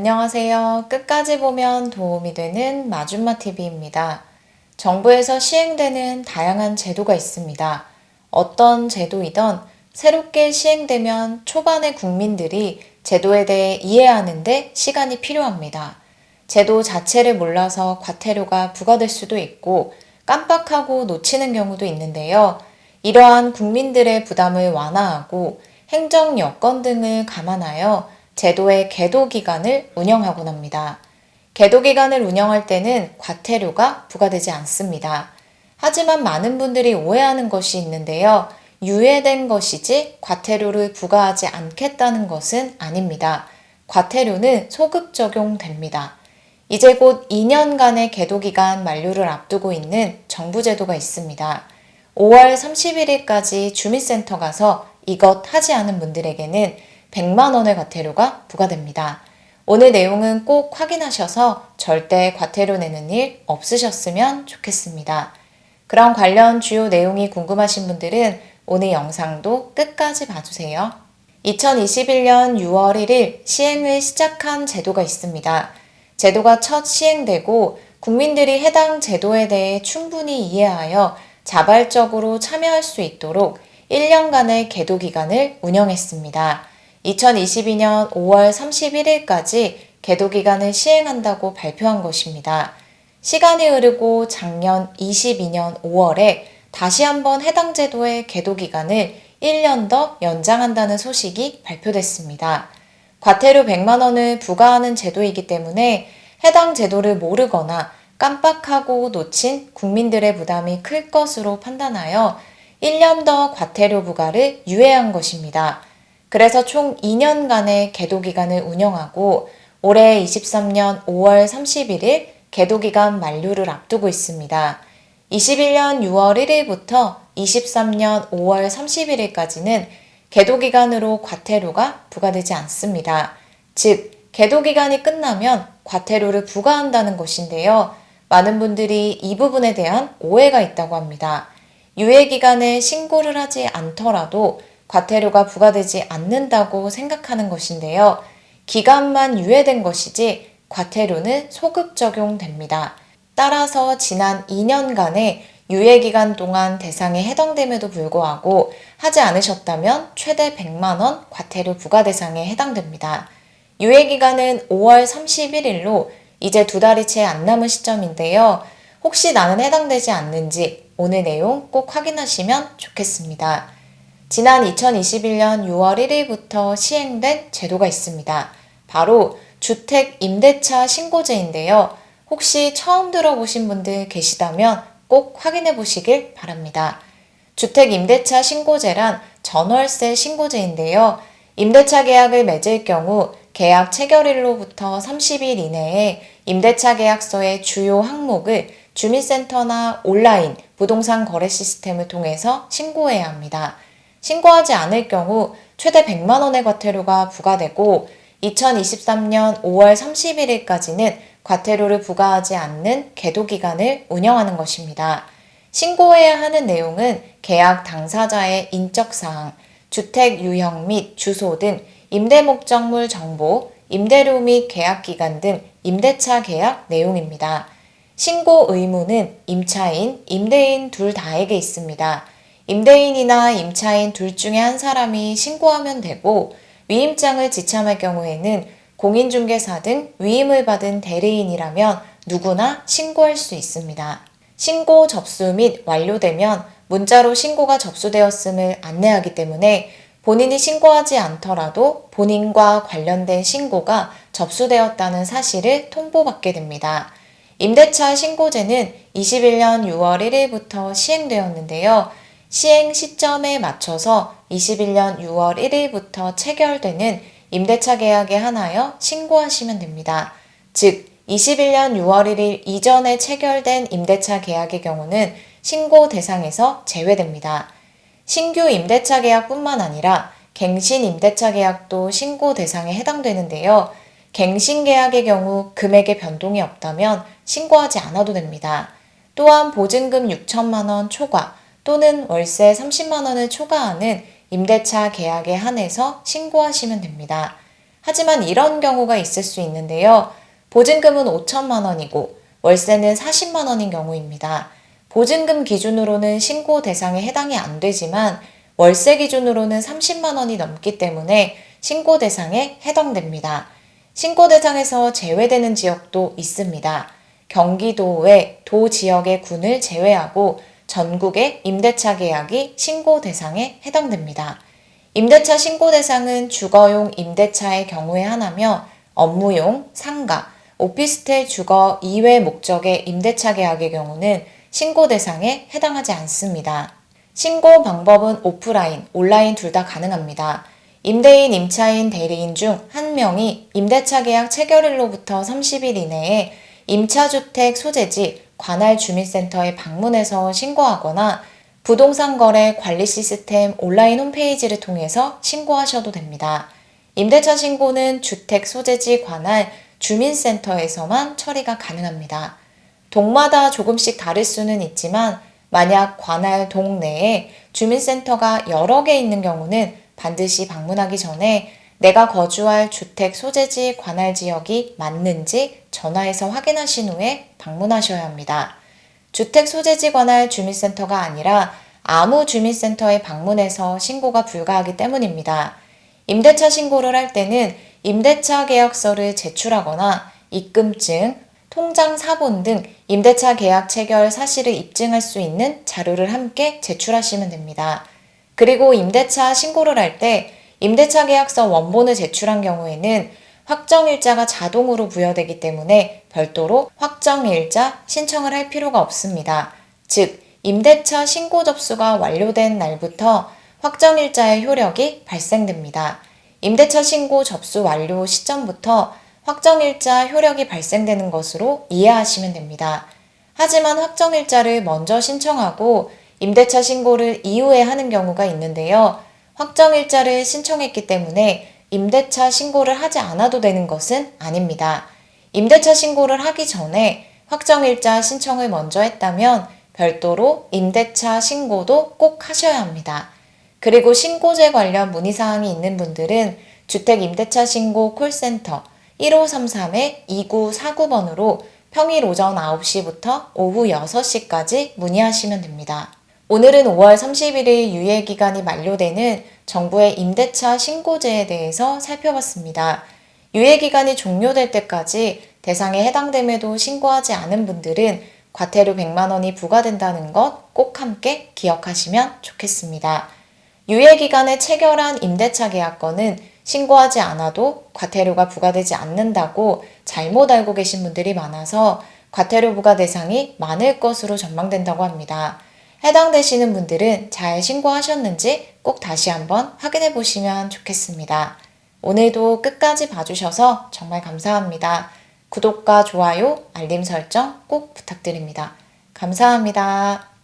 안녕하세요. 끝까지 보면 도움이 되는 마준마TV입니다. 정부에서 시행되는 다양한 제도가 있습니다. 어떤 제도이든 새롭게 시행되면 초반에 국민들이 제도에 대해 이해하는데 시간이 필요합니다. 제도 자체를 몰라서 과태료가 부과될 수도 있고 깜빡하고 놓치는 경우도 있는데요. 이러한 국민들의 부담을 완화하고 행정 여건 등을 감안하여 제도의 계도 기간을 운영하곤 합니다. 계도 기간을 운영할 때는 과태료가 부과되지 않습니다. 하지만 많은 분들이 오해하는 것이 있는데요. 유예된 것이지 과태료를 부과하지 않겠다는 것은 아닙니다. 과태료는 소급 적용됩니다. 이제 곧 2년간의 계도 기간 만료를 앞두고 있는 정부 제도가 있습니다. 5월 31일까지 주민센터 가서 이것 하지 않은 분들에게는 100만 원의 과태료가 부과됩니다. 오늘 내용은 꼭 확인하셔서 절대 과태료 내는 일 없으셨으면 좋겠습니다. 그럼 관련 주요 내용이 궁금하신 분들은 오늘 영상도 끝까지 봐주세요. 2021년 6월 1일 시행을 시작한 제도가 있습니다. 제도가 첫 시행되고 국민들이 해당 제도에 대해 충분히 이해하여 자발적으로 참여할 수 있도록 1년간의 계도 기간을 운영했습니다. 2022년 5월 31일까지 계도 기간을 시행한다고 발표한 것입니다. 시간이 흐르고 작년 22년 5월에 다시 한번 해당 제도의 계도 기간을 1년 더 연장한다는 소식이 발표됐습니다. 과태료 100만 원을 부과하는 제도이기 때문에 해당 제도를 모르거나 깜빡하고 놓친 국민들의 부담이 클 것으로 판단하여 1년 더 과태료 부과를 유예한 것입니다. 그래서 총 2년간의 계도 기간을 운영하고 올해 23년 5월 31일 계도 기간 만료를 앞두고 있습니다. 21년 6월 1일부터 23년 5월 31일까지는 계도 기간으로 과태료가 부과되지 않습니다. 즉, 계도 기간이 끝나면 과태료를 부과한다는 것인데요. 많은 분들이 이 부분에 대한 오해가 있다고 합니다. 유예 기간에 신고를 하지 않더라도 과태료가 부과되지 않는다고 생각하는 것인데요. 기간만 유예된 것이지 과태료는 소급 적용됩니다. 따라서 지난 2년간의 유예 기간 동안 대상에 해당됨에도 불구하고 하지 않으셨다면 최대 100만 원 과태료 부과 대상에 해당됩니다. 유예 기간은 5월 31일로 이제 2달이 채 안 남은 시점인데요. 혹시 나는 해당되지 않는지 오늘 내용 꼭 확인하시면 좋겠습니다. 지난 2021년 6월 1일부터 시행된 제도가 있습니다. 바로 주택 임대차 신고제인데요. 혹시 처음 들어보신 분들 계시다면 꼭 확인해 보시길 바랍니다. 주택 임대차 신고제란 전월세 신고제인데요. 임대차 계약을 맺을 경우 계약 체결일로부터 30일 이내에 임대차 계약서의 주요 항목을 주민센터나 온라인 부동산 거래 시스템을 통해서 신고해야 합니다. 신고하지 않을 경우 최대 100만 원의 과태료가 부과되고 2023년 5월 31일까지는 과태료를 부과하지 않는 계도 기간을 운영하는 것입니다. 신고해야 하는 내용은 계약 당사자의 인적사항, 주택 유형 및 주소 등 임대 목적물 정보, 임대료 및 계약 기간 등 임대차 계약 내용입니다. 신고 의무는 임차인, 임대인 둘 다에게 있습니다. 임대인이나 임차인 둘 중에 한 사람이 신고하면 되고 위임장을 지참할 경우에는 공인중개사 등 위임을 받은 대리인이라면 누구나 신고할 수 있습니다. 신고 접수 및 완료되면 문자로 신고가 접수되었음을 안내하기 때문에 본인이 신고하지 않더라도 본인과 관련된 신고가 접수되었다는 사실을 통보받게 됩니다. 임대차 신고제는 21년 6월 1일부터 시행되었는데요. 시행 시점에 맞춰서 21년 6월 1일부터 체결되는 임대차 계약에 한하여 신고하시면 됩니다. 즉, 21년 6월 1일 이전에 체결된 임대차 계약의 경우는 신고 대상에서 제외됩니다. 신규 임대차 계약뿐만 아니라 갱신 임대차 계약도 신고 대상에 해당되는데요. 갱신 계약의 경우 금액의 변동이 없다면 신고하지 않아도 됩니다. 또한 보증금 6천만 원 초과 또는 월세 30만 원을 초과하는 임대차 계약에 한해서 신고하시면 됩니다. 하지만 이런 경우가 있을 수 있는데요. 보증금은 5천만 원이고 월세는 40만 원인 경우입니다. 보증금 기준으로는 신고 대상에 해당이 안 되지만 월세 기준으로는 30만 원이 넘기 때문에 신고 대상에 해당됩니다. 신고 대상에서 제외되는 지역도 있습니다. 경기도 외 도 지역의 군을 제외하고 전국의 임대차 계약이 신고 대상에 해당됩니다. 임대차 신고 대상은 주거용 임대차의 경우에 하나며 업무용, 상가, 오피스텔 주거 이외 목적의 임대차 계약의 경우는 신고 대상에 해당하지 않습니다. 신고 방법은 오프라인, 온라인 둘 다 가능합니다. 임대인, 임차인, 대리인 중 한 명이 임대차 계약 체결일로부터 30일 이내에 임차주택 소재지 관할 주민센터에 방문해서 신고하거나 부동산 거래 관리 시스템 온라인 홈페이지를 통해서 신고하셔도 됩니다. 임대차 신고는 주택 소재지 관할 주민센터에서만 처리가 가능합니다. 동마다 조금씩 다를 수는 있지만 만약 관할 동 내에 주민센터가 여러 개 있는 경우는 반드시 방문하기 전에 내가 거주할 주택 소재지 관할 지역이 맞는지 전화해서 확인하신 후에 방문하셔야 합니다. 주택 소재지 관할 주민센터가 아니라 아무 주민센터에 방문해서 신고가 불가하기 때문입니다. 임대차 신고를 할 때는 임대차 계약서를 제출하거나 입금증, 통장 사본 등 임대차 계약 체결 사실을 입증할 수 있는 자료를 함께 제출하시면 됩니다. 그리고 임대차 신고를 할 때 임대차 계약서 원본을 제출한 경우에는 확정일자가 자동으로 부여되기 때문에 별도로 확정일자 신청을 할 필요가 없습니다. 즉, 임대차 신고 접수가 완료된 날부터 확정일자의 효력이 발생됩니다. 임대차 신고 접수 완료 시점부터 확정일자 효력이 발생되는 것으로 이해하시면 됩니다. 하지만 확정일자를 먼저 신청하고 임대차 신고를 이후에 하는 경우가 있는데요. 확정일자를 신청했기 때문에 임대차 신고를 하지 않아도 되는 것은 아닙니다. 임대차 신고를 하기 전에 확정일자 신청을 먼저 했다면 별도로 임대차 신고도 꼭 하셔야 합니다. 그리고 신고제 관련 문의사항이 있는 분들은 주택임대차 신고 콜센터 1533-2949번으로 평일 오전 9시부터 오후 6시까지 문의하시면 됩니다. 오늘은 5월 31일 유예기간이 만료되는 정부의 임대차 신고제에 대해서 살펴봤습니다. 유예기간이 종료될 때까지 대상에 해당됨에도 신고하지 않은 분들은 과태료 100만 원이 부과된다는 것 꼭 함께 기억하시면 좋겠습니다. 유예기간에 체결한 임대차 계약건은 신고하지 않아도 과태료가 부과되지 않는다고 잘못 알고 계신 분들이 많아서 과태료 부과 대상이 많을 것으로 전망된다고 합니다. 해당되시는 분들은 잘 신고하셨는지 꼭 다시 한번 확인해 보시면 좋겠습니다. 오늘도 끝까지 봐주셔서 정말 감사합니다. 구독과 좋아요, 알림 설정 꼭 부탁드립니다. 감사합니다.